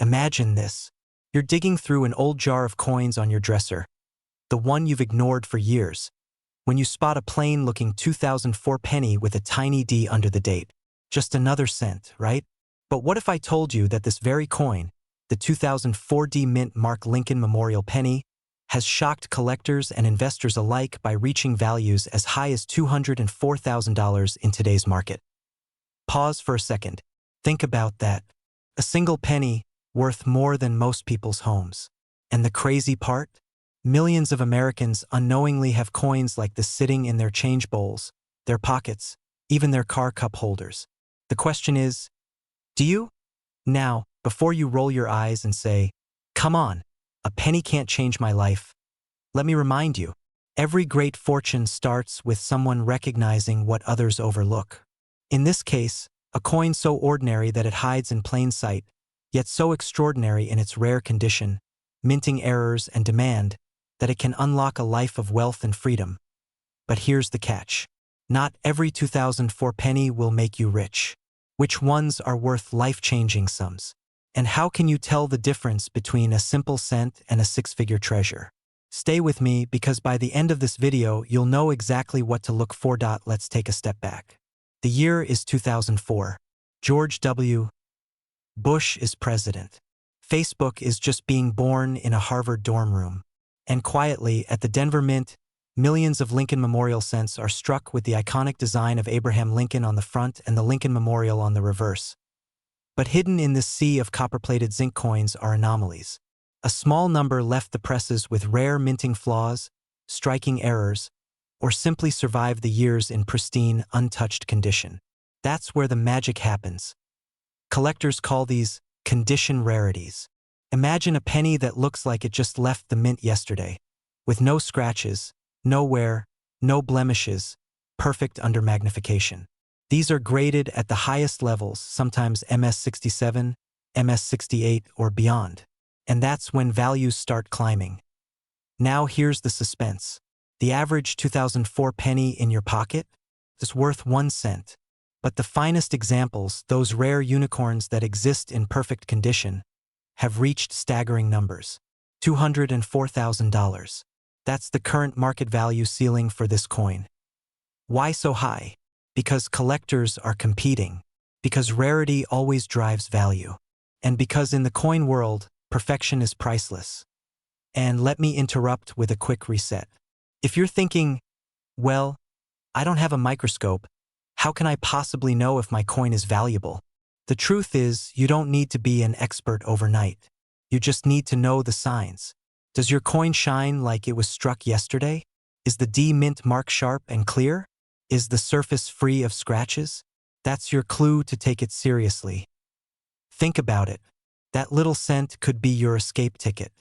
Imagine this. You're digging through an old jar of coins on your dresser, the one you've ignored for years, when you spot a plain-looking 2004 penny with a tiny D under the date. Just another cent, right? But what if I told you that this very coin, the 2004 D Mint Mark Lincoln Memorial Penny, has shocked collectors and investors alike by reaching values as high as $204,000 in today's market? Pause for a second. Think about that. A single penny, worth more than most people's homes. And the crazy part? Millions of Americans unknowingly have coins like this sitting in their change bowls, their pockets, even their car cup holders. The question is, do you? Now, before you roll your eyes and say, "Come on, a penny can't change my life," let me remind you, every great fortune starts with someone recognizing what others overlook. In this case, a coin so ordinary that it hides in plain sight, yet so extraordinary in its rare condition, minting errors and demand, that it can unlock a life of wealth and freedom. But here's the catch. Not every 2004 penny will make you rich. Which ones are worth life-changing sums? And how can you tell the difference between a simple cent and a six-figure treasure? Stay with me because by the end of this video, you'll know exactly what to look for. Let's take a step back. The year is 2004. George W. Bush is president. Facebook is just being born in a Harvard dorm room. And quietly, at the Denver Mint, millions of Lincoln Memorial cents are struck with the iconic design of Abraham Lincoln on the front and the Lincoln Memorial on the reverse. But hidden in this sea of copper-plated zinc coins are anomalies. A small number left the presses with rare minting flaws, striking errors, or simply survived the years in pristine, untouched condition. That's where the magic happens. Collectors call these condition rarities. Imagine a penny that looks like it just left the mint yesterday, with no scratches, no wear, no blemishes, perfect under magnification. These are graded at the highest levels, sometimes MS67, MS68, or beyond. And that's when values start climbing. Now here's the suspense. The average 2004 penny in your pocket is worth 1 cent. But the finest examples, those rare unicorns that exist in perfect condition, have reached staggering numbers. $204,000. That's the current market value ceiling for this coin. Why so high? Because collectors are competing. Because rarity always drives value. And because in the coin world, perfection is priceless. And let me interrupt with a quick reset. If you're thinking, well, I don't have a microscope, how can I possibly know if my coin is valuable? The truth is, you don't need to be an expert overnight. You just need to know the signs. Does your coin shine like it was struck yesterday? Is the D Mint mark sharp and clear? Is the surface free of scratches? That's your clue to take it seriously. Think about it. That little cent could be your escape ticket.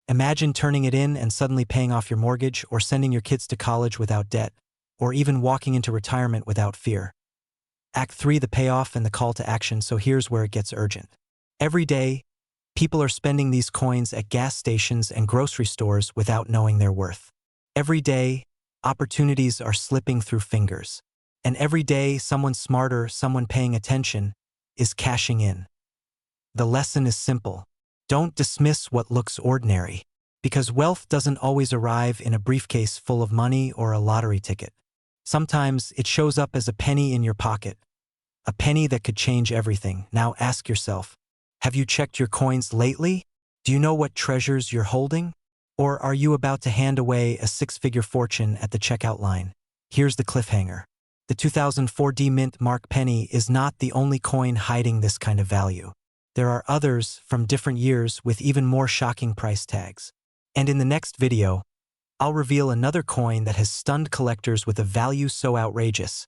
Imagine turning it in and suddenly paying off your mortgage, or sending your kids to college without debt, or even walking into retirement without fear. Act 3, the payoff and the call to action, so here's where it gets urgent. Every day, people are spending these coins at gas stations and grocery stores without knowing their worth. Every day, opportunities are slipping through fingers. And every day, someone smarter, someone paying attention, is cashing in. The lesson is simple. Don't dismiss what looks ordinary, because wealth doesn't always arrive in a briefcase full of money or a lottery ticket. Sometimes it shows up as a penny in your pocket, a penny that could change everything. Now ask yourself, have you checked your coins lately? Do you know what treasures you're holding? Or are you about to hand away a six-figure fortune at the checkout line? Here's the cliffhanger. The 2004 D Mint Mark penny is not the only coin hiding this kind of value. There are others from different years with even more shocking price tags. And in the next video, I'll reveal another coin that has stunned collectors with a value so outrageous.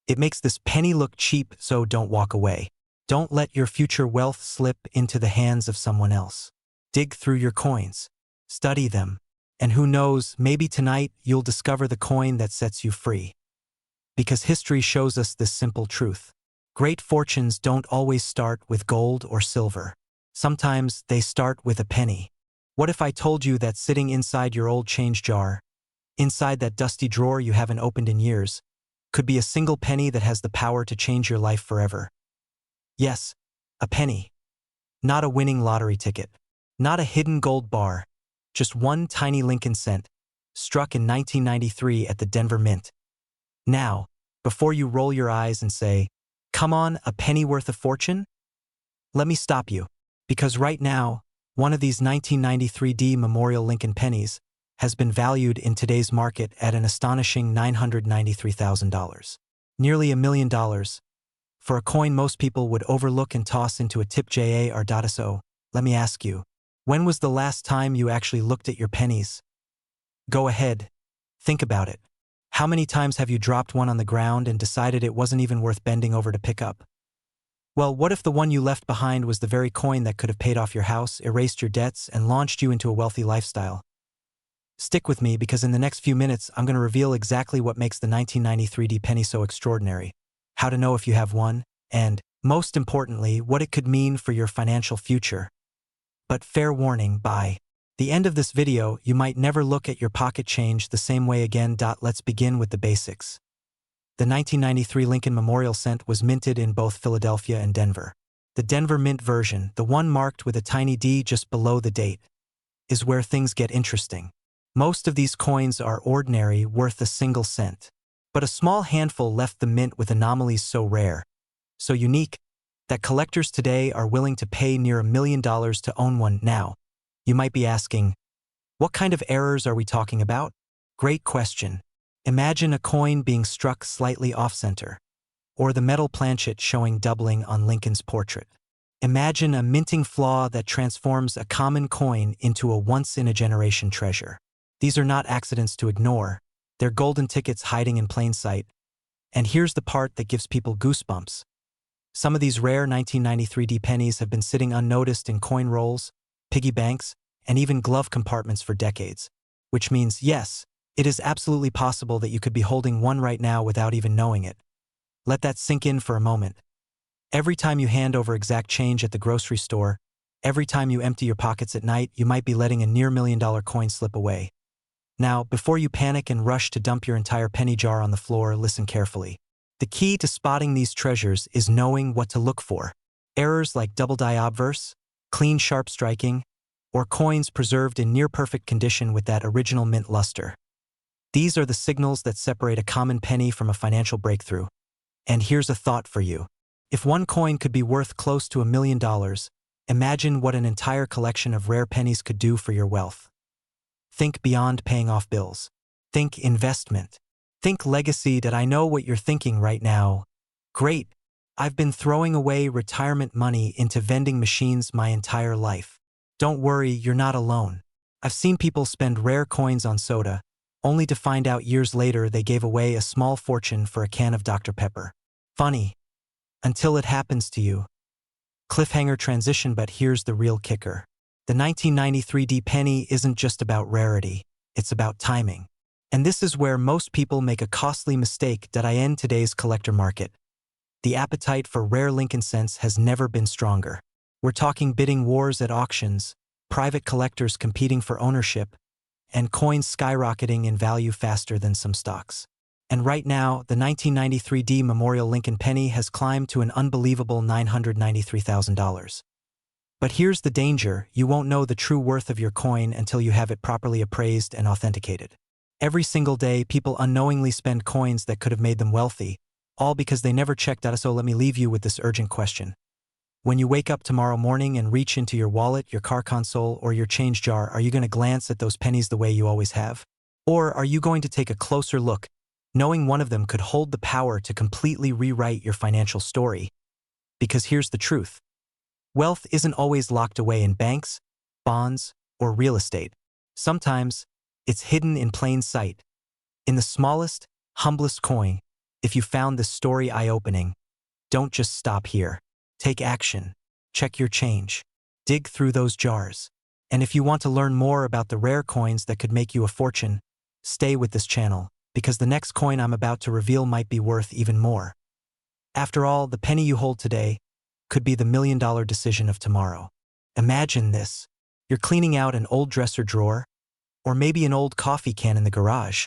It makes this penny look cheap, so don't walk away. Don't let your future wealth slip into the hands of someone else. Dig through your coins. Study them. And who knows, maybe tonight you'll discover the coin that sets you free. Because history shows us this simple truth. Great fortunes don't always start with gold or silver. Sometimes they start with a penny. What if I told you that sitting inside your old change jar, inside that dusty drawer you haven't opened in years, could be a single penny that has the power to change your life forever? Yes, a penny. Not a winning lottery ticket. Not a hidden gold bar. Just one tiny Lincoln cent, struck in 1993 at the Denver Mint. Now, before you roll your eyes and say, "Come on, a penny worth of fortune?" let me stop you. Because right now, one of these 1993 D Memorial Lincoln pennies has been valued in today's market at an astonishing $993,000. Nearly $1 million. For a coin most people would overlook and toss into a tip jar. So, let me ask you, when was the last time you actually looked at your pennies? Go ahead. Think about it. How many times have you dropped one on the ground and decided it wasn't even worth bending over to pick up? Well, what if the one you left behind was the very coin that could have paid off your house, erased your debts, and launched you into a wealthy lifestyle? Stick with me because in the next few minutes, I'm going to reveal exactly what makes the 1993 D penny so extraordinary, how to know if you have one, and, most importantly, what it could mean for your financial future. But fair warning, by the end of this video, you might never look at your pocket change the same way again. Let's begin with the basics. The 1993 Lincoln Memorial Cent was minted in both Philadelphia and Denver. The Denver Mint version, the one marked with a tiny D just below the date, is where things get interesting. Most of these coins are ordinary, worth a single cent. But a small handful left the mint with anomalies so rare, so unique, that collectors today are willing to pay near $1 million to own one. Now, you might be asking, what kind of errors are we talking about? Great question. Imagine a coin being struck slightly off-center, or the metal planchet showing doubling on Lincoln's portrait. Imagine a minting flaw that transforms a common coin into a once-in-a-generation treasure. These are not accidents to ignore. They're golden tickets hiding in plain sight. And here's the part that gives people goosebumps. Some of these rare 1993 D pennies have been sitting unnoticed in coin rolls, piggy banks, and even glove compartments for decades. Which means, yes, it is absolutely possible that you could be holding one right now without even knowing it. Let that sink in for a moment. Every time you hand over exact change at the grocery store, every time you empty your pockets at night, you might be letting a near $1 million coin slip away. Now, before you panic and rush to dump your entire penny jar on the floor, listen carefully. The key to spotting these treasures is knowing what to look for. Errors like double die obverse, clean sharp striking, or coins preserved in near-perfect condition with that original mint luster. These are the signals that separate a common penny from a financial breakthrough. And here's a thought for you. If one coin could be worth close to $1 million, imagine what an entire collection of rare pennies could do for your wealth. Think beyond paying off bills. Think investment. Think legacy. I know what you're thinking right now. Great, I've been throwing away retirement money into vending machines my entire life. Don't worry, you're not alone. I've seen people spend rare coins on soda, only to find out years later they gave away a small fortune for a can of Dr. Pepper. Funny. Until it happens to you. Cliffhanger transition, but here's the real kicker. The 1993 D penny isn't just about rarity, it's about timing. And this is where most people make a costly mistake. I end today's collector market. The appetite for rare Lincoln cents has never been stronger. We're talking bidding wars at auctions, private collectors competing for ownership, and coins skyrocketing in value faster than some stocks. And right now, the 1993 D Memorial Lincoln penny has climbed to an unbelievable $993,000. But here's the danger: you won't know the true worth of your coin until you have it properly appraised and authenticated. Every single day, people unknowingly spend coins that could have made them wealthy, all because they never checked out. So let me leave you with this urgent question. When you wake up tomorrow morning and reach into your wallet, your car console, or your change jar, are you going to glance at those pennies the way you always have? Or are you going to take a closer look, knowing one of them could hold the power to completely rewrite your financial story? Because here's the truth. Wealth isn't always locked away in banks, bonds, or real estate. Sometimes, it's hidden in plain sight. In the smallest, humblest coin. If you found this story eye-opening, don't just stop here. Take action. Check your change. Dig through those jars. And if you want to learn more about the rare coins that could make you a fortune, stay with this channel, because the next coin I'm about to reveal might be worth even more. After all, the penny you hold today could be the $1 million decision of tomorrow. Imagine this. You're cleaning out an old dresser drawer, or maybe an old coffee can in the garage,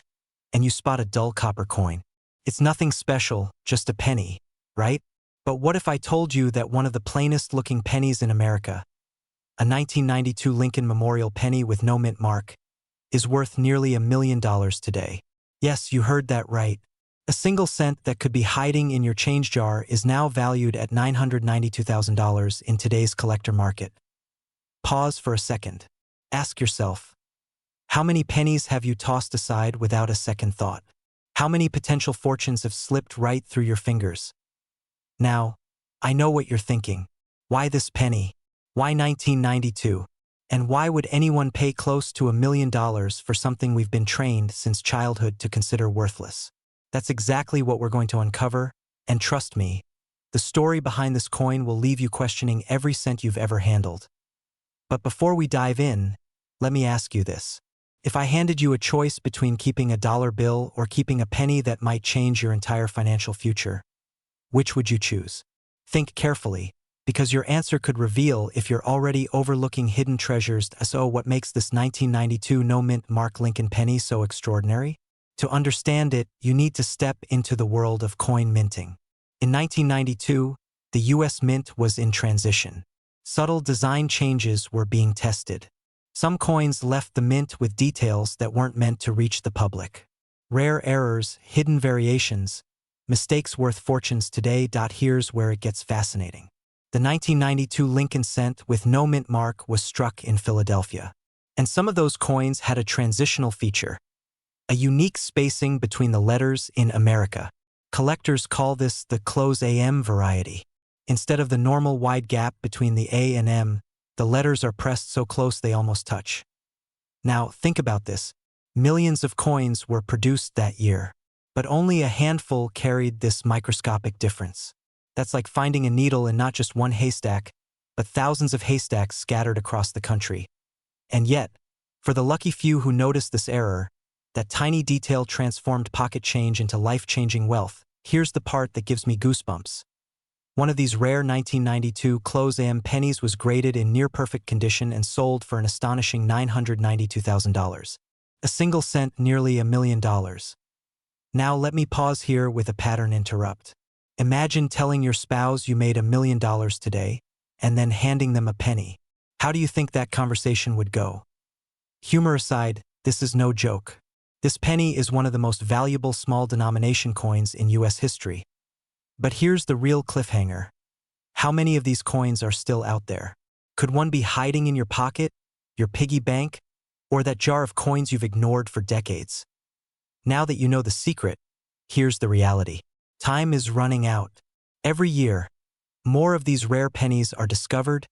and you spot a dull copper coin. It's nothing special, just a penny, right? But what if I told you that one of the plainest looking pennies in America, a 1992 Lincoln Memorial penny with no mint mark, is worth nearly $1 million today? Yes, you heard that right. A single cent that could be hiding in your change jar is now valued at $992,000 in today's collector market. Pause for a second. Ask yourself, how many pennies have you tossed aside without a second thought? How many potential fortunes have slipped right through your fingers? Now, I know what you're thinking. Why this penny? Why 1992? And why would anyone pay close to $1 million for something we've been trained since childhood to consider worthless? That's exactly what we're going to uncover, and trust me, the story behind this coin will leave you questioning every cent you've ever handled. But before we dive in, let me ask you this. If I handed you a choice between keeping a dollar bill or keeping a penny that might change your entire financial future, which would you choose? Think carefully, because your answer could reveal if you're already overlooking hidden treasures. So what makes this 1992 no-mint mark Lincoln penny so extraordinary? To understand it, you need to step into the world of coin minting. In 1992, the U.S. Mint was in transition. Subtle design changes were being tested. Some coins left the mint with details that weren't meant to reach the public. Rare errors, hidden variations, mistakes worth fortunes today. Here's where it gets fascinating. The 1992 Lincoln cent with no mint mark was struck in Philadelphia. And some of those coins had a transitional feature, a unique spacing between the letters in America. Collectors call this the close AM variety. Instead of the normal wide gap between the A and M, the letters are pressed so close they almost touch. Now, think about this. Millions of coins were produced that year, but only a handful carried this microscopic difference. That's like finding a needle in not just one haystack, but thousands of haystacks scattered across the country. And yet, for the lucky few who noticed this error, that tiny detail transformed pocket change into life-changing wealth. Here's the part that gives me goosebumps. One of these rare 1992 close AM pennies was graded in near-perfect condition and sold for an astonishing $992,000. A single cent, nearly $1 million. Now let me pause here with a pattern interrupt. Imagine telling your spouse you made $1 million today, and then handing them a penny. How do you think that conversation would go? Humor aside, this is no joke. This penny is one of the most valuable small denomination coins in U.S. history. But here's the real cliffhanger. How many of these coins are still out there? Could one be hiding in your pocket, your piggy bank, or that jar of coins you've ignored for decades? Now that you know the secret, here's the reality. Time is running out. Every year, more of these rare pennies are discovered,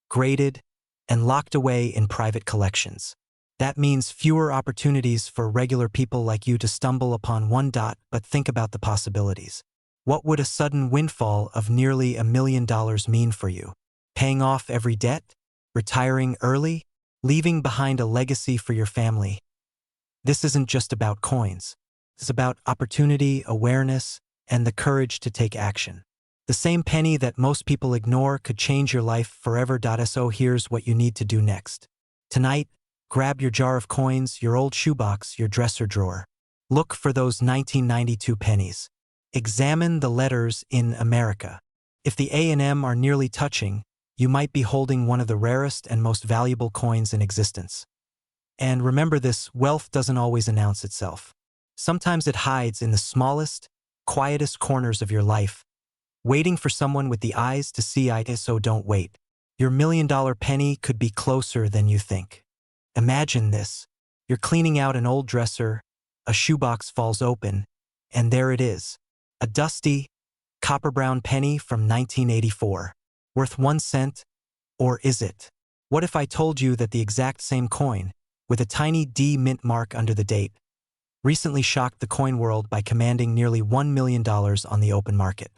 graded, and locked away in private collections. That means fewer opportunities for regular people like you to stumble upon one. But think about the possibilities. What would a sudden windfall of nearly $1 million mean for you? Paying off every debt? Retiring early? Leaving behind a legacy for your family? This isn't just about coins. It's about opportunity, awareness, and the courage to take action. The same penny that most people ignore could change your life forever. So here's what you need to do next. Tonight, grab your jar of coins, your old shoebox, your dresser drawer. Look for those 1992 pennies. Examine the letters in America. If the A and M are nearly touching, you might be holding one of the rarest and most valuable coins in existence. And remember this, wealth doesn't always announce itself. Sometimes it hides in the smallest, quietest corners of your life, waiting for someone with the eyes to see it. So don't wait. Your $1 million penny could be closer than you think. Imagine this. You're cleaning out an old dresser, a shoebox falls open, and there it is. A dusty, copper-brown penny from 1984. Worth 1 cent? Or is it? What if I told you that the exact same coin, with a tiny D mint mark under the date, recently shocked the coin world by commanding nearly $1 million on the open market?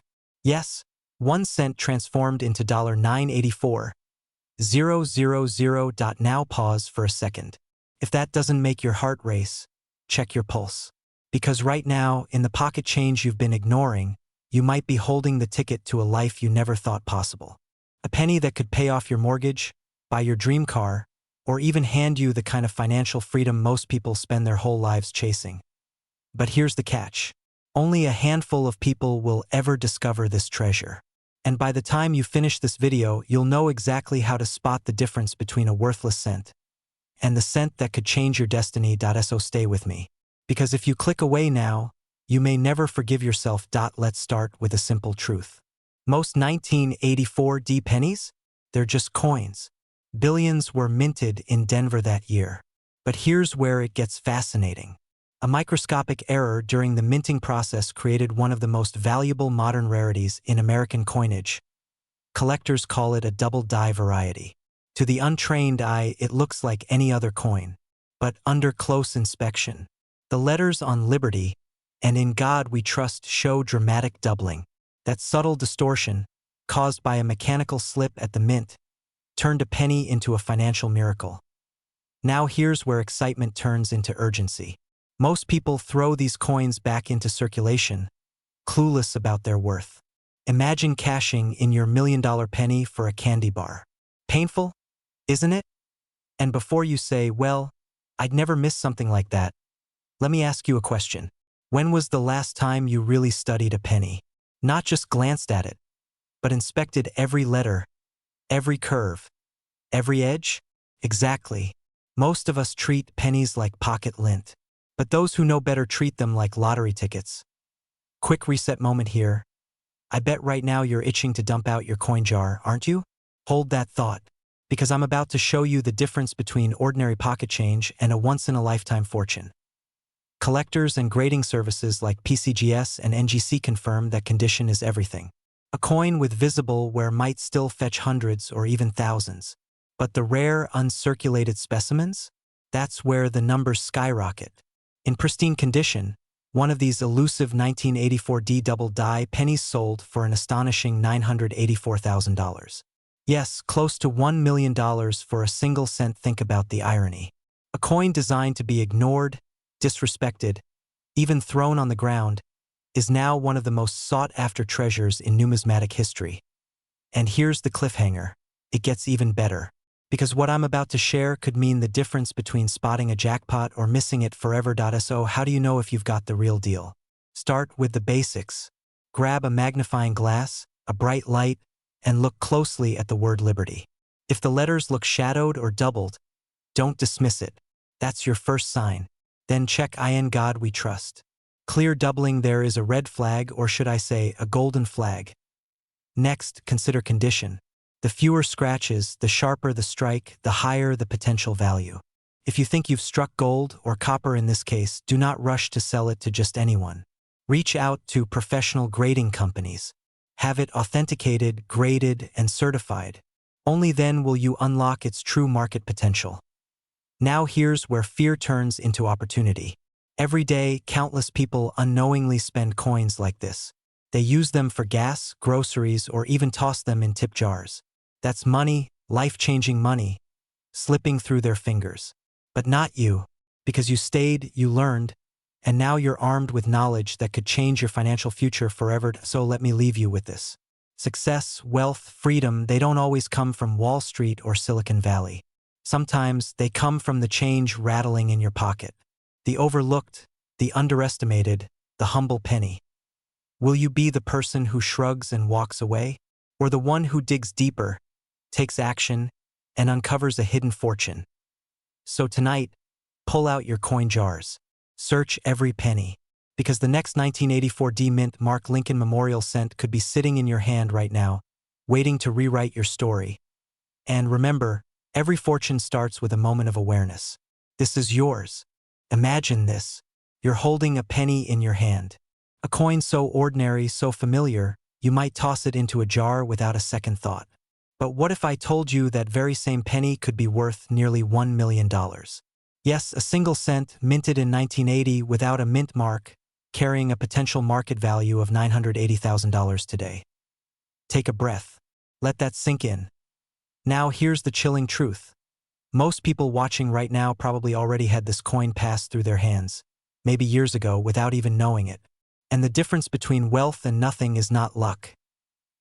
Yes, 1 cent transformed into $984,000. Now pause for a second. If that doesn't make your heart race, check your pulse. Because right now, in the pocket change you've been ignoring, you might be holding the ticket to a life you never thought possible. A penny that could pay off your mortgage, buy your dream car, or even hand you the kind of financial freedom most people spend their whole lives chasing. But here's the catch. Only a handful of people will ever discover this treasure. And by the time you finish this video, you'll know exactly how to spot the difference between a worthless cent and the cent that could change your destiny. So stay with me. Because if you click away now, you may never forgive yourself. Let's start with a simple truth. Most 1984 pennies? They're just coins. Billions were minted in Denver that year. But here's where it gets fascinating. A microscopic error during the minting process created one of the most valuable modern rarities in American coinage. Collectors call it a double-die variety. To the untrained eye, it looks like any other coin. But under close inspection, the letters on Liberty and In God We Trust show dramatic doubling. That subtle distortion, caused by a mechanical slip at the mint, turned a penny into a financial miracle. Now here's where excitement turns into urgency. Most people throw these coins back into circulation, clueless about their worth. Imagine cashing in your $1 million penny for a candy bar. Painful, isn't it? And before you say, well, I'd never miss something like that, let me ask you a question. When was the last time you really studied a penny? Not just glanced at it, but inspected every letter, every curve, every edge? Exactly. Most of us treat pennies like pocket lint, but those who know better treat them like lottery tickets. Quick reset moment here. I bet right now you're itching to dump out your coin jar, aren't you? Hold that thought, because I'm about to show you the difference between ordinary pocket change and a once-in-a-lifetime fortune. Collectors and grading services like PCGS and NGC confirm that condition is everything. A coin with visible wear might still fetch hundreds or even thousands. But the rare, uncirculated specimens? That's where the numbers skyrocket. In pristine condition, one of these elusive 1984 double-die pennies sold for an astonishing $984,000. Yes, close to $1 million for a single cent. Think about the irony. A coin designed to be ignored, disrespected, even thrown on the ground, is now one of the most sought-after treasures in numismatic history. And here's the cliffhanger. It gets even better. Because what I'm about to share could mean the difference between spotting a jackpot or missing it forever. So how do you know if you've got the real deal? Start with the basics. Grab a magnifying glass, a bright light, and look closely at the word Liberty. If the letters look shadowed or doubled, don't dismiss it. That's your first sign. Then check In God We Trust. Clear doubling, there is a red flag, or should I say, a golden flag. Next, consider condition. The fewer scratches, the sharper the strike, the higher the potential value. If you think you've struck gold, or copper in this case, do not rush to sell it to just anyone. Reach out to professional grading companies. Have it authenticated, graded, and certified. Only then will you unlock its true market potential. Now here's where fear turns into opportunity. Every day, countless people unknowingly spend coins like this. They use them for gas, groceries, or even toss them in tip jars. That's money, life-changing money, slipping through their fingers. But not you, because you stayed, you learned, and now you're armed with knowledge that could change your financial future forever. So let me leave you with this. Success, wealth, freedom, they don't always come from Wall Street or Silicon Valley. Sometimes they come from the change rattling in your pocket. The overlooked, the underestimated, the humble penny. Will you be the person who shrugs and walks away? Or the one who digs deeper, takes action, and uncovers a hidden fortune? So tonight, pull out your coin jars. Search every penny. Because the next 1984 mint Mark Lincoln Memorial cent could be sitting in your hand right now, waiting to rewrite your story. And remember, every fortune starts with a moment of awareness. This is yours. Imagine this. You're holding a penny in your hand. A coin so ordinary, so familiar, you might toss it into a jar without a second thought. But what if I told you that very same penny could be worth nearly $1 million? Yes, a single cent, minted in 1980 without a mint mark, carrying a potential market value of $980,000 today. Take a breath. Let that sink in. Now here's the chilling truth. Most people watching right now probably already had this coin pass through their hands, maybe years ago, without even knowing it. And the difference between wealth and nothing is not luck.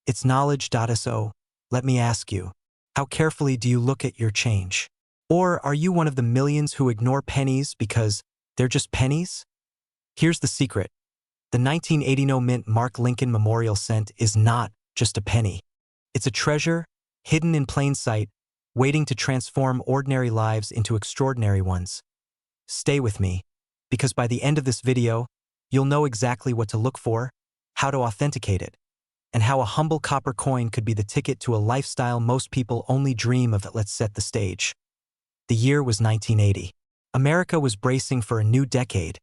It's knowledge. So, let me ask you, how carefully do you look at your change? Or are you one of the millions who ignore pennies because they're just pennies? Here's the secret. The 1980 mint Mark Lincoln Memorial cent is not just a penny. It's a treasure, hidden in plain sight, waiting to transform ordinary lives into extraordinary ones. Stay with me, because by the end of this video, you'll know exactly what to look for, how to authenticate it, and how a humble copper coin could be the ticket to a lifestyle most people only dream of. Let's set the stage. The year was 1980. America was bracing for a new decade.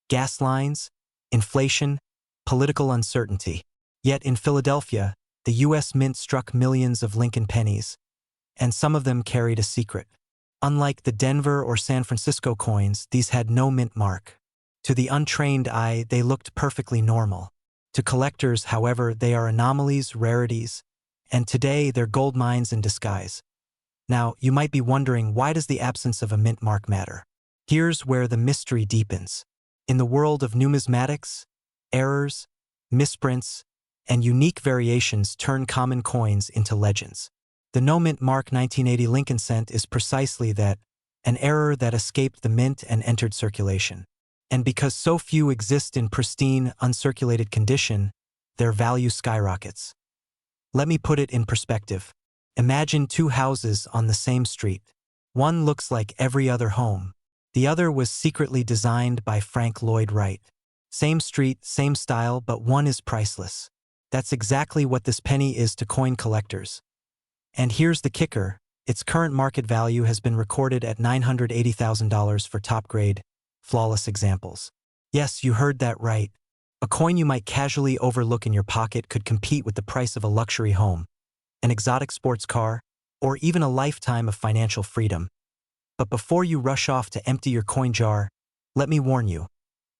Gas lines, inflation, political uncertainty. Yet in Philadelphia, the U.S. Mint struck millions of Lincoln pennies, and some of them carried a secret. Unlike the Denver or San Francisco coins, these had no mint mark. To the untrained eye, they looked perfectly normal. To collectors, however, they are anomalies, rarities, and today they're gold mines in disguise. Now, you might be wondering, why does the absence of a mint mark matter? Here's where the mystery deepens. In the world of numismatics, errors, misprints, and unique variations turn common coins into legends. The no mint mark 1980 Lincoln cent is precisely that, an error that escaped the mint and entered circulation. And because so few exist in pristine, uncirculated condition, their value skyrockets. Let me put it in perspective. Imagine two houses on the same street. One looks like every other home. The other was secretly designed by Frank Lloyd Wright. Same street, same style, but one is priceless. That's exactly what this penny is to coin collectors. And here's the kicker. Its current market value has been recorded at $980,000 for top-grade, flawless examples. Yes, you heard that right. A coin you might casually overlook in your pocket could compete with the price of a luxury home, an exotic sports car, or even a lifetime of financial freedom. But before you rush off to empty your coin jar, let me warn you,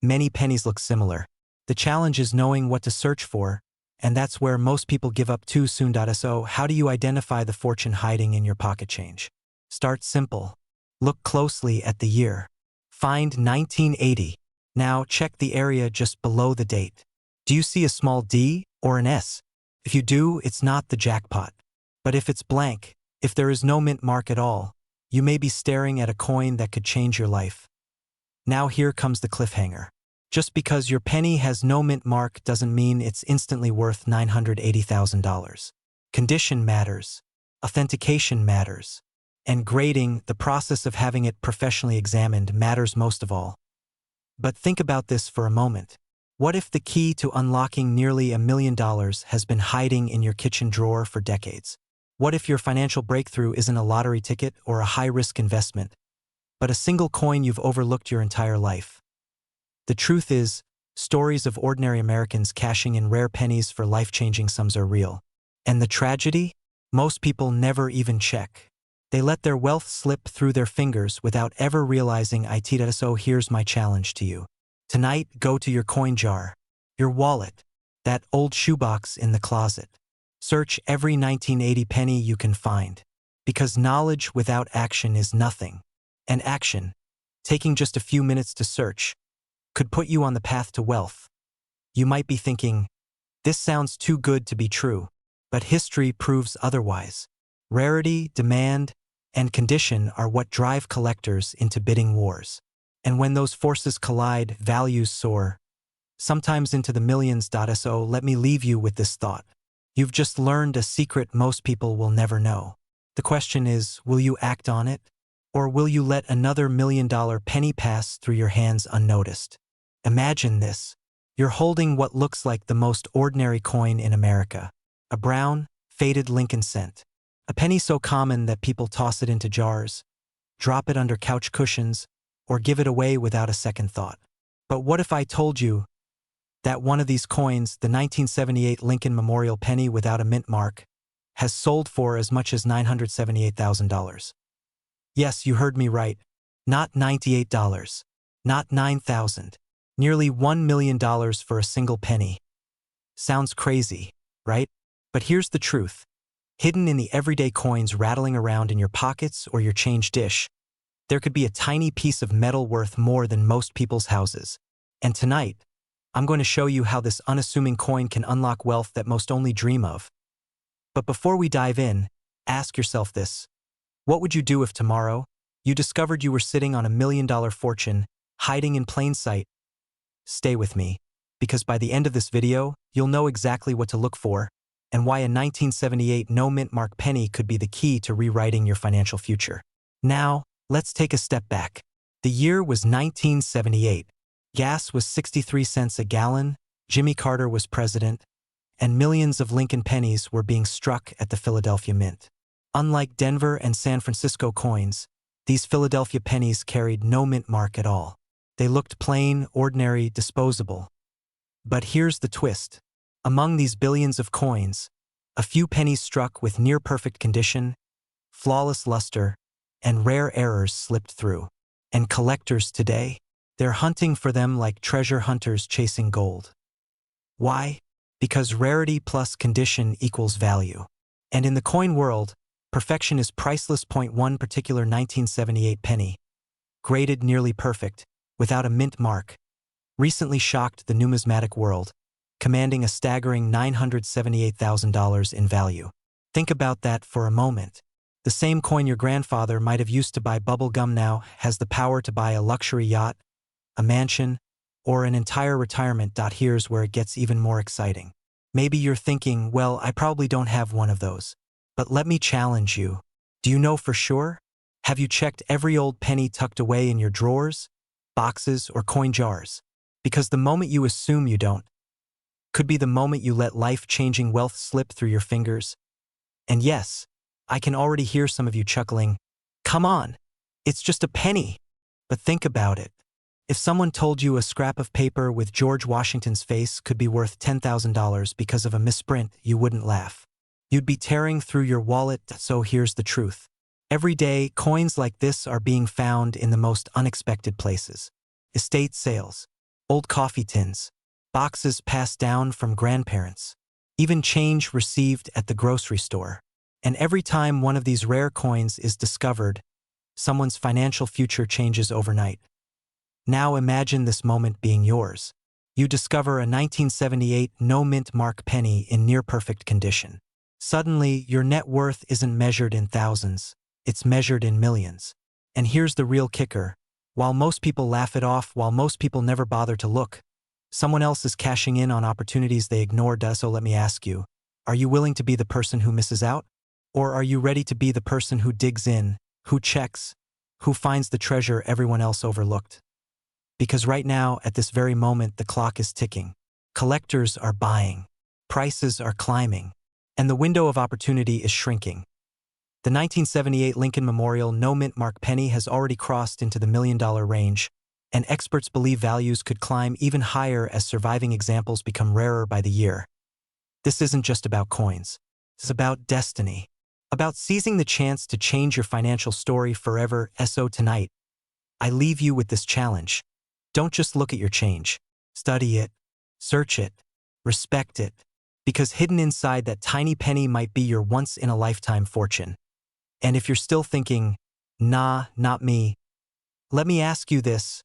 many pennies look similar. The challenge is knowing what to search for, and that's where most people give up too soon. So, how do you identify the fortune hiding in your pocket change? Start simple. Look closely at the year. Find 1980. Now check the area just below the date. Do you see a small D or an S? If you do, it's not the jackpot. But if it's blank, if there is no mint mark at all, you may be staring at a coin that could change your life. Now here comes the cliffhanger. Just because your penny has no mint mark doesn't mean it's instantly worth $980,000. Condition matters, authentication matters, and grading, the process of having it professionally examined, matters most of all. But think about this for a moment. What if the key to unlocking nearly $1 million has been hiding in your kitchen drawer for decades? What if your financial breakthrough isn't a lottery ticket or a high-risk investment, but a single coin you've overlooked your entire life? The truth is, stories of ordinary Americans cashing in rare pennies for life-changing sums are real. And the tragedy? Most people never even check. They let their wealth slip through their fingers without ever realizing it. So here's my challenge to you. Tonight, go to your coin jar, your wallet, that old shoebox in the closet. Search every 1980 penny you can find. Because knowledge without action is nothing. And action, taking just a few minutes to search, could put you on the path to wealth. You might be thinking, this sounds too good to be true, but history proves otherwise. Rarity, demand, and condition are what drive collectors into bidding wars. And when those forces collide, values soar, sometimes into the millions. So let me leave you with this thought. You've just learned a secret most people will never know. The question is, will you act on it? Or will you let another $1 million penny pass through your hands unnoticed? Imagine this. You're holding what looks like the most ordinary coin in America. A brown, faded Lincoln cent. A penny so common that people toss it into jars, drop it under couch cushions, or give it away without a second thought. But what if I told you that one of these coins, the 1978 Lincoln Memorial penny without a mint mark, has sold for as much as $978,000? Yes, you heard me right. Not $98, not $9,000. Nearly $1 million for a single penny. Sounds crazy, right? But here's the truth. Hidden in the everyday coins rattling around in your pockets or your change dish, there could be a tiny piece of metal worth more than most people's houses. And tonight, I'm going to show you how this unassuming coin can unlock wealth that most only dream of. But before we dive in, ask yourself this. What would you do if tomorrow you discovered you were sitting on $1 million fortune, hiding in plain sight? Stay with me, because by the end of this video, you'll know exactly what to look for, and why a 1978 no-mint mark penny could be the key to rewriting your financial future. Now, let's take a step back. The year was 1978. Gas was 63 cents a gallon, Jimmy Carter was president, and millions of Lincoln pennies were being struck at the Philadelphia Mint. Unlike Denver and San Francisco coins, these Philadelphia pennies carried no mint mark at all. They looked plain, ordinary, disposable. But here's the twist. Among these billions of coins, a few pennies struck with near-perfect condition, flawless luster, and rare errors slipped through. And collectors today, they're hunting for them like treasure hunters chasing gold. Why? Because rarity plus condition equals value. And in the coin world, perfection is priceless. One particular 1978 penny, graded nearly perfect, without a mint mark, recently shocked the numismatic world, commanding a staggering $978,000 in value. Think about that for a moment. The same coin your grandfather might have used to buy bubble gum now has the power to buy a luxury yacht, a mansion, or an entire retirement. Here's where it gets even more exciting. Maybe you're thinking, well, I probably don't have one of those. But let me challenge you. Do you know for sure? Have you checked every old penny tucked away in your drawers, boxes, or coin jars? Because the moment you assume you don't could be the moment you let life-changing wealth slip through your fingers. And yes, I can already hear some of you chuckling. Come on, it's just a penny. But think about it. If someone told you a scrap of paper with George Washington's face could be worth $10,000 because of a misprint, you wouldn't laugh. You'd be tearing through your wallet. So here's the truth. Every day, coins like this are being found in the most unexpected places. Estate sales, old coffee tins, boxes passed down from grandparents, even change received at the grocery store. And every time one of these rare coins is discovered, someone's financial future changes overnight. Now imagine this moment being yours. You discover a 1978 no-mint mark penny in near-perfect condition. Suddenly, your net worth isn't measured in thousands, it's measured in millions. And here's the real kicker. While most people laugh it off, while most people never bother to look, someone else is cashing in on opportunities they ignored. So let me ask you, are you willing to be the person who misses out? Or are you ready to be the person who digs in, who checks, who finds the treasure everyone else overlooked? Because right now, at this very moment, the clock is ticking. Collectors are buying. Prices are climbing. And the window of opportunity is shrinking. The 1978 Lincoln Memorial no-mint mark penny has already crossed into the $1 million range, and experts believe values could climb even higher as surviving examples become rarer by the year. This isn't just about coins. It's about destiny. About seizing the chance to change your financial story forever. So tonight, I leave you with this challenge. Don't just look at your change. Study it, search it, respect it, because hidden inside that tiny penny might be your once-in-a-lifetime fortune. And if you're still thinking, nah, not me, let me ask you this.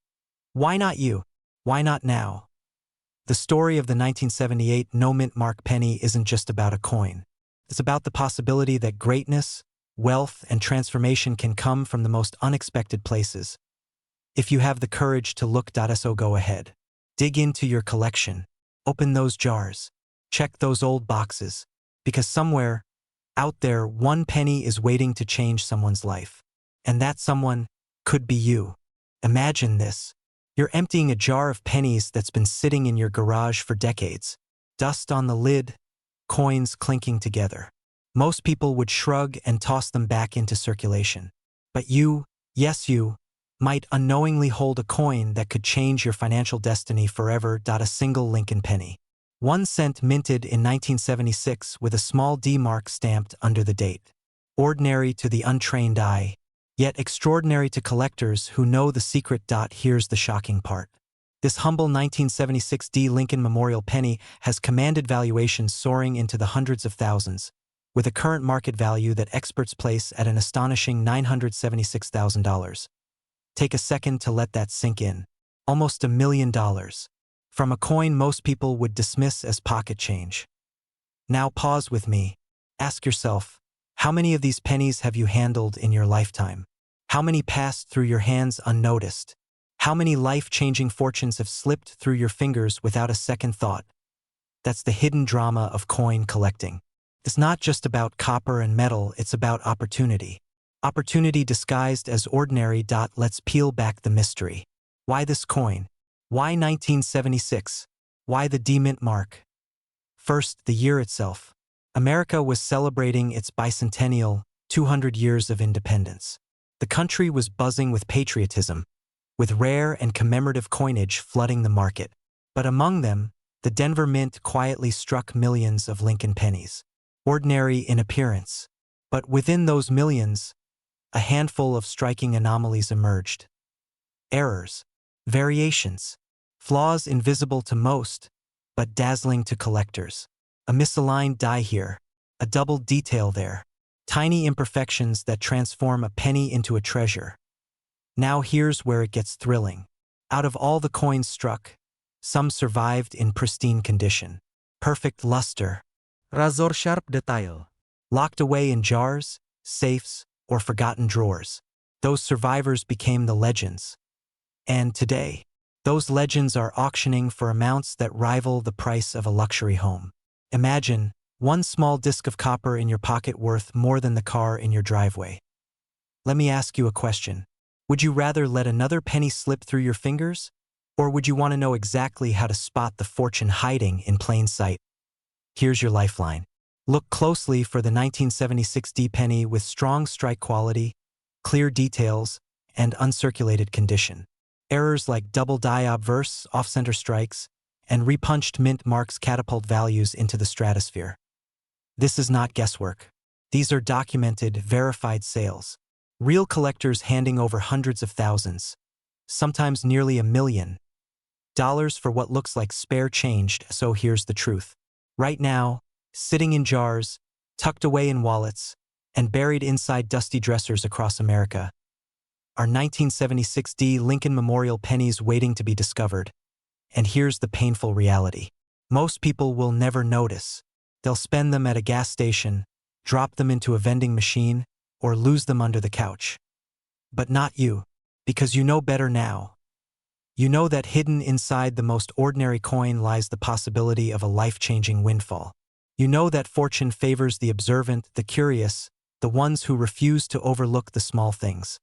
Why not you? Why not now? The story of the 1978 no-mint mark penny isn't just about a coin. It's about the possibility that greatness, wealth, and transformation can come from the most unexpected places. If you have the courage to look. So go ahead. Dig into your collection. Open those jars. Check those old boxes. Because somewhere, out there, one penny is waiting to change someone's life. And that someone could be you. Imagine this. You're emptying a jar of pennies that's been sitting in your garage for decades. Dust on the lid, coins clinking together. Most people would shrug and toss them back into circulation. But you, yes you, might unknowingly hold a coin that could change your financial destiny forever. A single Lincoln penny. 1 cent minted in 1976 with a small D mark stamped under the date. Ordinary to the untrained eye, yet extraordinary to collectors who know the secret. Here's the shocking part. This humble 1976 D Lincoln Memorial penny has commanded valuations soaring into the hundreds of thousands, with a current market value that experts place at an astonishing $976,000. Take a second to let that sink in. Almost $1 million. From a coin most people would dismiss as pocket change. Now pause with me. Ask yourself, how many of these pennies have you handled in your lifetime? How many passed through your hands unnoticed? How many life-changing fortunes have slipped through your fingers without a second thought? That's the hidden drama of coin collecting. It's not just about copper and metal, it's about opportunity. Opportunity disguised as ordinary. Let's peel back the mystery. Why this coin? Why 1976? Why the D-Mint mark? First, the year itself. America was celebrating its bicentennial, 200 years of independence. The country was buzzing with patriotism, with rare and commemorative coinage flooding the market. But among them, the Denver Mint quietly struck millions of Lincoln pennies. Ordinary in appearance. But within those millions, a handful of striking anomalies emerged. Errors, variations, flaws invisible to most, but dazzling to collectors. A misaligned die here, a double detail there. Tiny imperfections that transform a penny into a treasure. Now here's where it gets thrilling. Out of all the coins struck, some survived in pristine condition. Perfect luster. Razor sharp detail. Locked away in jars, safes, or forgotten drawers. Those survivors became the legends. And today, those legends are auctioning for amounts that rival the price of a luxury home. Imagine one small disc of copper in your pocket worth more than the car in your driveway. Let me ask you a question. Would you rather let another penny slip through your fingers? Or would you want to know exactly how to spot the fortune hiding in plain sight? Here's your lifeline. Look closely for the 1976 D penny with strong strike quality, clear details, and uncirculated condition. Errors like double die obverse, off-center strikes, and repunched mint marks catapult values into the stratosphere. This is not guesswork. These are documented, verified sales. Real collectors handing over hundreds of thousands, sometimes nearly $1 million, for what looks like spare change. So here's the truth. Right now, sitting in jars, tucked away in wallets, and buried inside dusty dressers across America, are 1976 D Lincoln Memorial pennies waiting to be discovered. And here's the painful reality. Most people will never notice. They'll spend them at a gas station, drop them into a vending machine, or lose them under the couch. But not you, because you know better now. You know that hidden inside the most ordinary coin lies the possibility of a life-changing windfall. You know that fortune favors the observant, the curious, the ones who refuse to overlook the small things.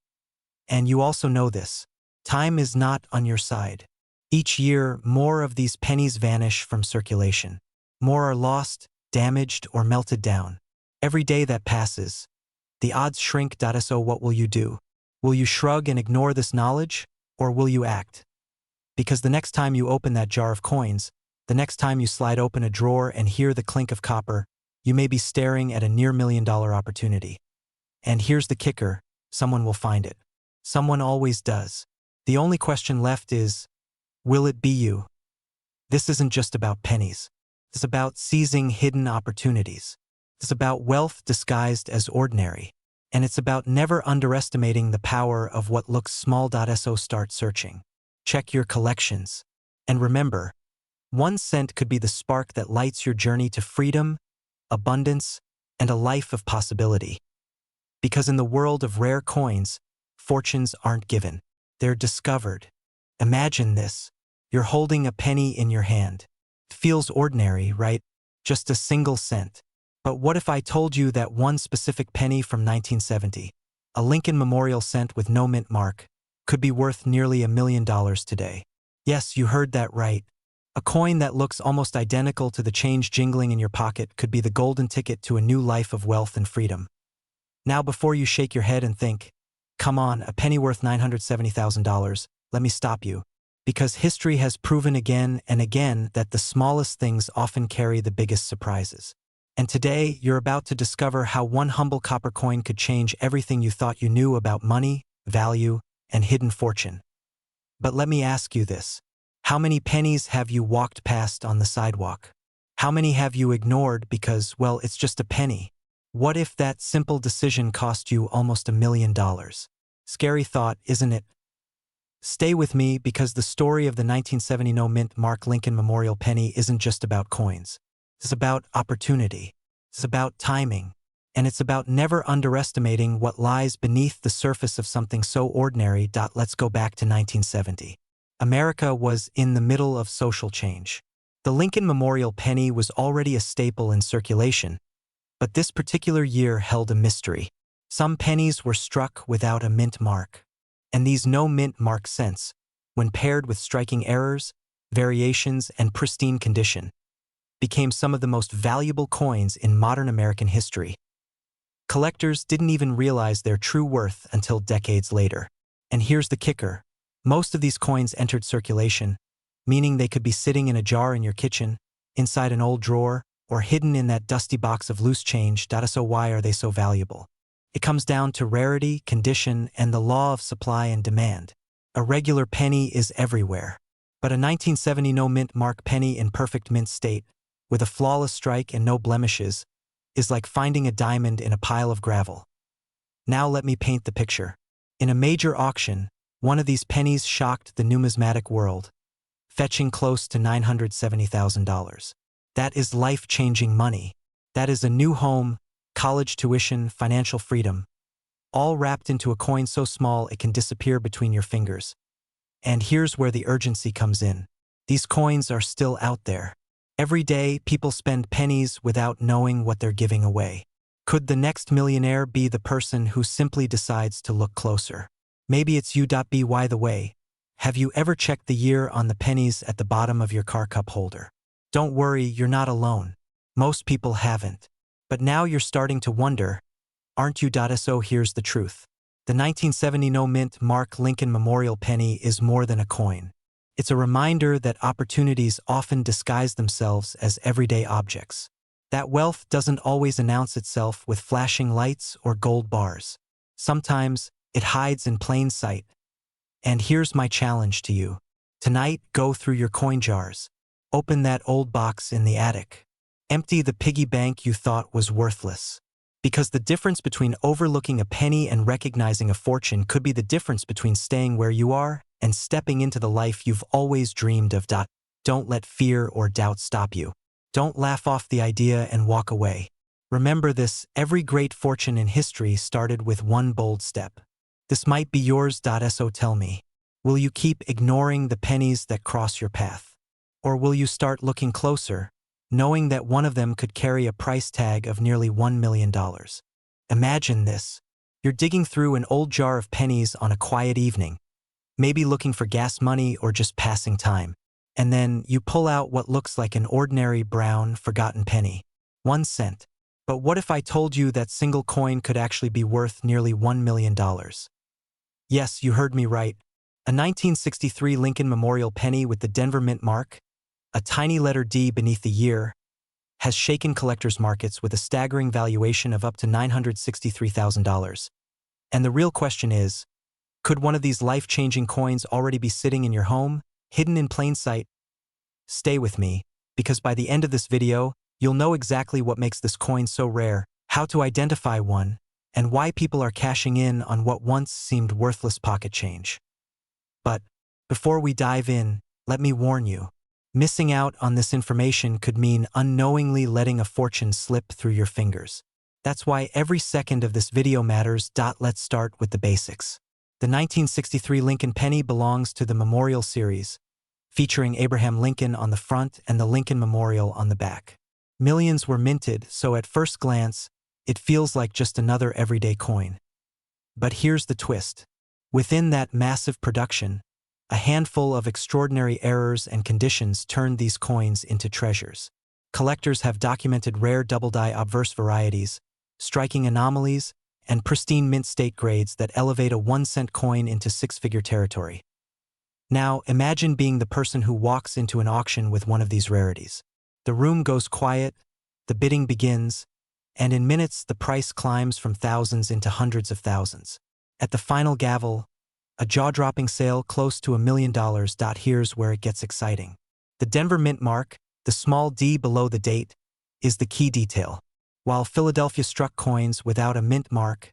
And you also know this. Time is not on your side. Each year, more of these pennies vanish from circulation. More are lost, damaged, or melted down. Every day that passes, the odds shrink. So what will you do? Will you shrug and ignore this knowledge, or will you act? Because the next time you open that jar of coins, the next time you slide open a drawer and hear the clink of copper, you may be staring at a near $1 million opportunity. And here's the kicker, someone will find it. Someone always does. The only question left is, will it be you? This isn't just about pennies. It's about seizing hidden opportunities. It's about wealth disguised as ordinary. And it's about never underestimating the power of what looks small. So start searching. Check your collections. And remember, 1 cent could be the spark that lights your journey to freedom, abundance, and a life of possibility. Because in the world of rare coins, fortunes aren't given. They're discovered. Imagine this. You're holding a penny in your hand. It feels ordinary, right? Just a single cent. But what if I told you that one specific penny from 1970, a Lincoln Memorial cent with no mint mark, could be worth nearly $1 million today? Yes, you heard that right. A coin that looks almost identical to the change jingling in your pocket could be the golden ticket to a new life of wealth and freedom. Now before you shake your head and think, come on, a penny worth $970,000, let me stop you. Because history has proven again and again that the smallest things often carry the biggest surprises. And today, you're about to discover how one humble copper coin could change everything you thought you knew about money, value, and hidden fortune. But let me ask you this. How many pennies have you walked past on the sidewalk? How many have you ignored because, well, it's just a penny? What if that simple decision cost you almost $1 million? Scary thought, isn't it? Stay with me because the story of the 1970 no mint mark Lincoln Memorial penny isn't just about coins. It's about opportunity. It's about timing. And it's about never underestimating what lies beneath the surface of something so ordinary. Let's go back to 1970. America was in the middle of social change. The Lincoln Memorial penny was already a staple in circulation, But this particular year held a mystery. Some pennies were struck without a mint mark. And these no mint mark cents, when paired with striking errors, variations, and pristine condition, became some of the most valuable coins in modern American history. Collectors didn't even realize their true worth until decades later. And here's the kicker. Most of these coins entered circulation, meaning they could be sitting in a jar in your kitchen, inside an old drawer, or hidden in that dusty box of loose change. So why are they so valuable? It comes down to rarity, condition, and the law of supply and demand. A regular penny is everywhere. But a 1970 no-mint mark penny in perfect mint state, with a flawless strike and no blemishes, is like finding a diamond in a pile of gravel. Now let me paint the picture. In a major auction, one of these pennies shocked the numismatic world, fetching close to $970,000. That is life-changing money. That is a new home, college tuition, financial freedom, all wrapped into a coin so small it can disappear between your fingers. And here's where the urgency comes in. These coins are still out there. Every day, people spend pennies without knowing what they're giving away. Could the next millionaire be the person who simply decides to look closer? Maybe it's you. By the way, have you ever checked the year on the pennies at the bottom of your car cup holder? Don't worry, you're not alone. Most people haven't. But now you're starting to wonder, aren't you? So here's the truth. The 1970 no-mint mark Lincoln Memorial penny is more than a coin. It's a reminder that opportunities often disguise themselves as everyday objects. That wealth doesn't always announce itself with flashing lights or gold bars. Sometimes it hides in plain sight. And here's my challenge to you. Tonight, go through your coin jars. Open that old box in the attic. Empty the piggy bank you thought was worthless. Because the difference between overlooking a penny and recognizing a fortune could be the difference between staying where you are and stepping into the life you've always dreamed of. Don't let fear or doubt stop you. Don't laugh off the idea and walk away. Remember this, every great fortune in history started with one bold step. This might be yours. So tell me, will you keep ignoring the pennies that cross your path? Or will you start looking closer, knowing that one of them could carry a price tag of nearly $1 million? Imagine this. You're digging through an old jar of pennies on a quiet evening, maybe looking for gas money or just passing time. And then you pull out what looks like an ordinary brown, forgotten penny. 1 cent. But what if I told you that single coin could actually be worth nearly $1 million? Yes, you heard me right. A 1963 Lincoln Memorial penny with the Denver mint mark, a tiny letter D beneath the year, has shaken collectors' markets with a staggering valuation of up to $963,000. And the real question is, could one of these life-changing coins already be sitting in your home, hidden in plain sight? Stay with me, because by the end of this video, you'll know exactly what makes this coin so rare, how to identify one, and why people are cashing in on what once seemed worthless pocket change. But before we dive in, let me warn you. Missing out on this information could mean unknowingly letting a fortune slip through your fingers. That's why every second of this video matters. Let's start with the basics. The 1963 Lincoln penny belongs to the Memorial series, featuring Abraham Lincoln on the front and the Lincoln Memorial on the back. Millions were minted, so at first glance, it feels like just another everyday coin. But here's the twist. Within that massive production, a handful of extraordinary errors and conditions turned these coins into treasures. Collectors have documented rare double-die obverse varieties, striking anomalies, and pristine mint state grades that elevate a 1-cent coin into six-figure territory. Now, imagine being the person who walks into an auction with one of these rarities. The room goes quiet, the bidding begins, and in minutes the price climbs from thousands into hundreds of thousands. At the final gavel, a jaw-dropping sale close to $1 million. Here's where it gets exciting. The Denver mint mark, the small d below the date, is the key detail. While Philadelphia struck coins without a mint mark,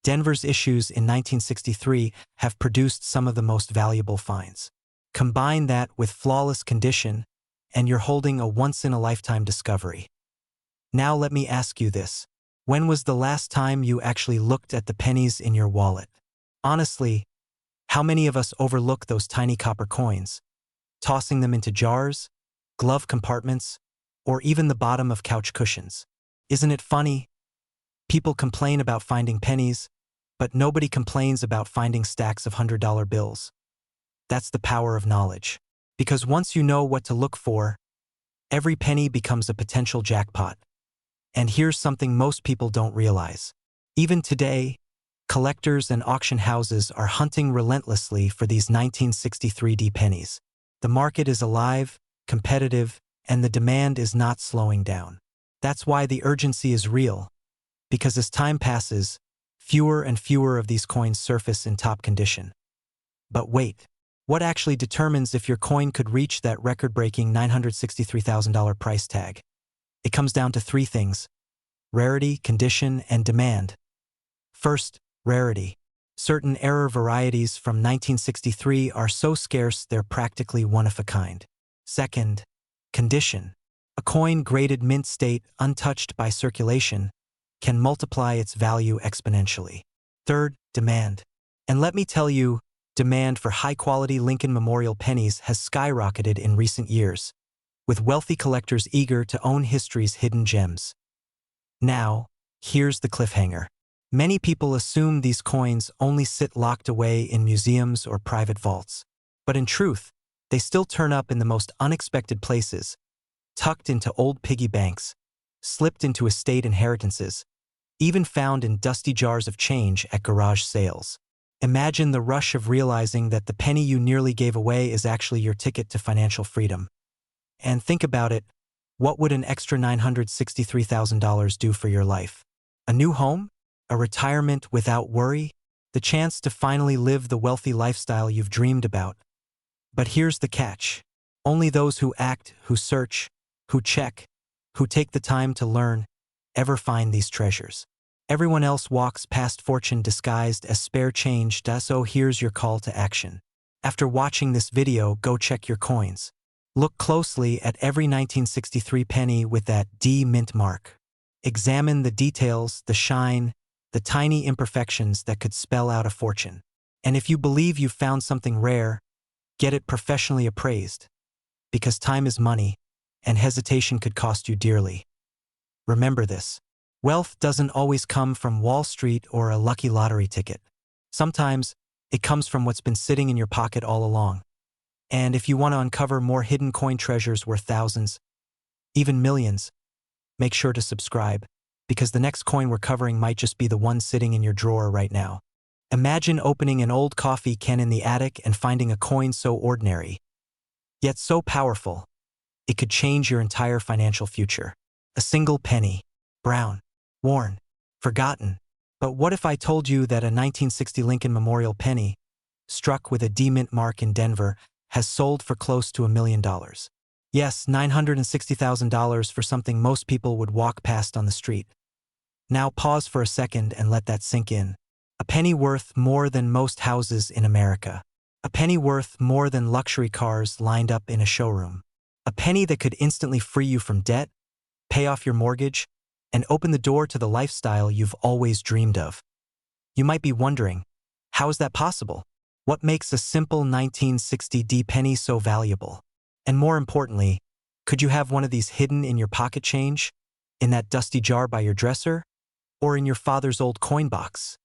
Denver's issues in 1963 have produced some of the most valuable finds. Combine that with flawless condition, and you're holding a once-in-a-lifetime discovery. Now let me ask you this. When was the last time you actually looked at the pennies in your wallet? Honestly, how many of us overlook those tiny copper coins, tossing them into jars, glove compartments, or even the bottom of couch cushions? Isn't it funny? People complain about finding pennies, but nobody complains about finding stacks of $100 bills. That's the power of knowledge. Because once you know what to look for, every penny becomes a potential jackpot. And here's something most people don't realize. Even today, collectors and auction houses are hunting relentlessly for these 1963 pennies. The market is alive, competitive, and the demand is not slowing down. That's why the urgency is real. Because as time passes, fewer and fewer of these coins surface in top condition. But wait, what actually determines if your coin could reach that record-breaking $963,000 price tag? It comes down to three things: rarity, condition, and demand. First, rarity. Certain error varieties from 1963 are so scarce they're practically one of a kind. Second, condition. A coin graded mint state, untouched by circulation, can multiply its value exponentially. Third, demand. And let me tell you, demand for high-quality Lincoln Memorial pennies has skyrocketed in recent years, with wealthy collectors eager to own history's hidden gems. Now, here's the cliffhanger. Many people assume these coins only sit locked away in museums or private vaults. But in truth, they still turn up in the most unexpected places, tucked into old piggy banks, slipped into estate inheritances, even found in dusty jars of change at garage sales. Imagine the rush of realizing that the penny you nearly gave away is actually your ticket to financial freedom. And think about it, what would an extra $963,000 do for your life? A new home? A retirement without worry? The chance to finally live the wealthy lifestyle you've dreamed about? But here's the catch. Only those who act, who search, who check, who take the time to learn, ever find these treasures. Everyone else walks past fortune disguised as spare change, so here's your call to action. After watching this video, go check your coins. Look closely at every 1963 penny with that D mint mark. Examine the details, the shine, the tiny imperfections that could spell out a fortune. And if you believe you've found something rare, get it professionally appraised. Because time is money, and hesitation could cost you dearly. Remember this. Wealth doesn't always come from Wall Street or a lucky lottery ticket. Sometimes, it comes from what's been sitting in your pocket all along. And if you want to uncover more hidden coin treasures worth thousands, even millions, make sure to subscribe, because the next coin we're covering might just be the one sitting in your drawer right now. Imagine opening an old coffee can in the attic and finding a coin so ordinary, yet so powerful, it could change your entire financial future. A single penny, brown, worn, forgotten. But what if I told you that a 1960 Lincoln Memorial penny, struck with a D mint mark in Denver, has sold for close to $1 million? Yes, $960,000 for something most people would walk past on the street. Now pause for a second and let that sink in. A penny worth more than most houses in America. A penny worth more than luxury cars lined up in a showroom. A penny that could instantly free you from debt, pay off your mortgage, and open the door to the lifestyle you've always dreamed of. You might be wondering, how is that possible? What makes a simple 1960 D penny so valuable? And more importantly, could you have one of these hidden in your pocket change, in that dusty jar by your dresser, or in your father's old coin box?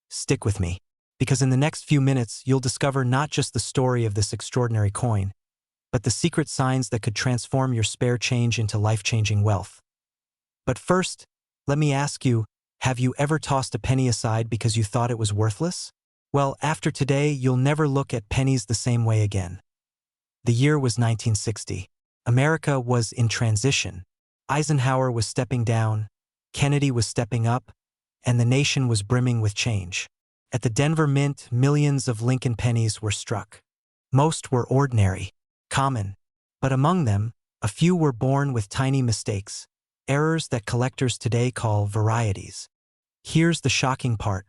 Stick with me, because in the next few minutes you'll discover not just the story of this extraordinary coin, but the secret signs that could transform your spare change into life-changing wealth. But first, let me ask you, have you ever tossed a penny aside because you thought it was worthless? Well, after today, you'll never look at pennies the same way again. The year was 1960. America was in transition. Eisenhower was stepping down, Kennedy was stepping up, and the nation was brimming with change. At the Denver Mint, millions of Lincoln pennies were struck. Most were ordinary, common, but among them, a few were born with tiny mistakes, errors that collectors today call varieties. Here's the shocking part.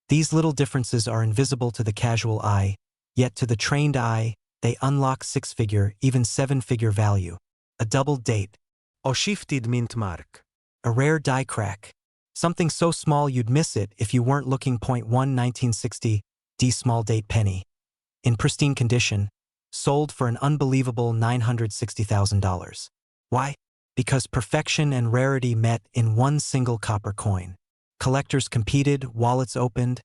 These little differences are invisible to the casual eye, yet to the trained eye, they unlock six-figure, even seven-figure value. A double date. A shifted mint mark. A rare die crack. Something so small you'd miss it if you weren't looking. 1960 D small date penny. In pristine condition, sold for an unbelievable $960,000. Why? because perfection and rarity met in one single copper coin. Collectors competed, wallets opened,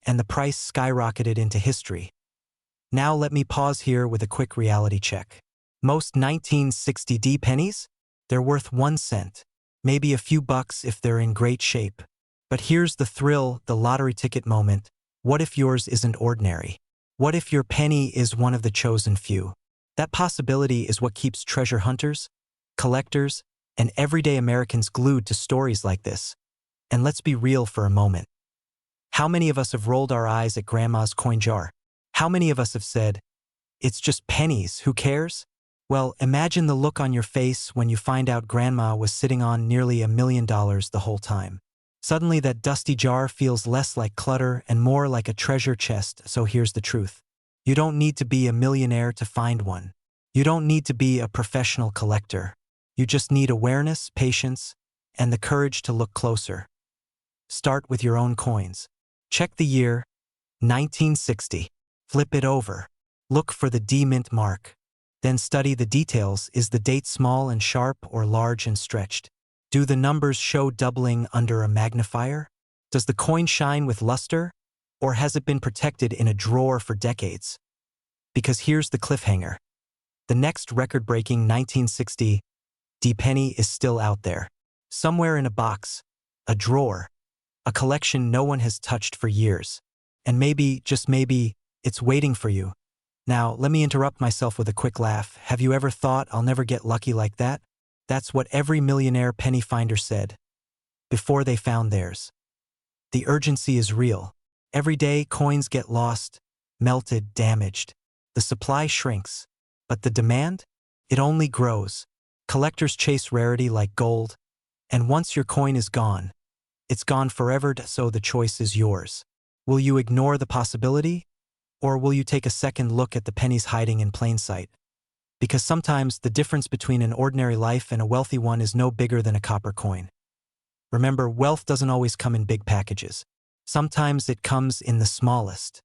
and the price skyrocketed into history. Now let me pause here with a quick reality check. Most 1960 pennies? They're worth 1 cent, maybe a few bucks if they're in great shape. But here's the thrill, the lottery ticket moment. What if yours isn't ordinary? What if your penny is one of the chosen few? That possibility is what keeps treasure hunters, collectors, and everyday Americans glued to stories like this. And let's be real for a moment. How many of us have rolled our eyes at Grandma's coin jar? How many of us have said, "It's just pennies, who cares?" Well, imagine the look on your face when you find out Grandma was sitting on nearly $1 million the whole time. Suddenly that dusty jar feels less like clutter and more like a treasure chest, so here's the truth. You don't need to be a millionaire to find one. You don't need to be a professional collector. You just need awareness, patience, and the courage to look closer. Start with your own coins. Check the year, 1960. Flip it over. Look for the D mint mark. Then study the details. Is the date small and sharp or large and stretched? Do the numbers show doubling under a magnifier? Does the coin shine with luster? Or has it been protected in a drawer for decades? Because here's the cliffhanger. The next record-breaking 1960 penny is still out there. Somewhere in a box, a drawer, a collection no one has touched for years. And maybe, just maybe, it's waiting for you. Now, let me interrupt myself with a quick laugh. Have you ever thought, "I'll never get lucky like that"? That's what every millionaire penny finder said before they found theirs. The urgency is real. Every day, coins get lost, melted, damaged. The supply shrinks, but the demand? It only grows. Collectors chase rarity like gold, and once your coin is gone, it's gone forever, so the choice is yours. Will you ignore the possibility? Or will you take a second look at the pennies hiding in plain sight? Because sometimes the difference between an ordinary life and a wealthy one is no bigger than a copper coin. Remember, wealth doesn't always come in big packages. Sometimes it comes in the smallest,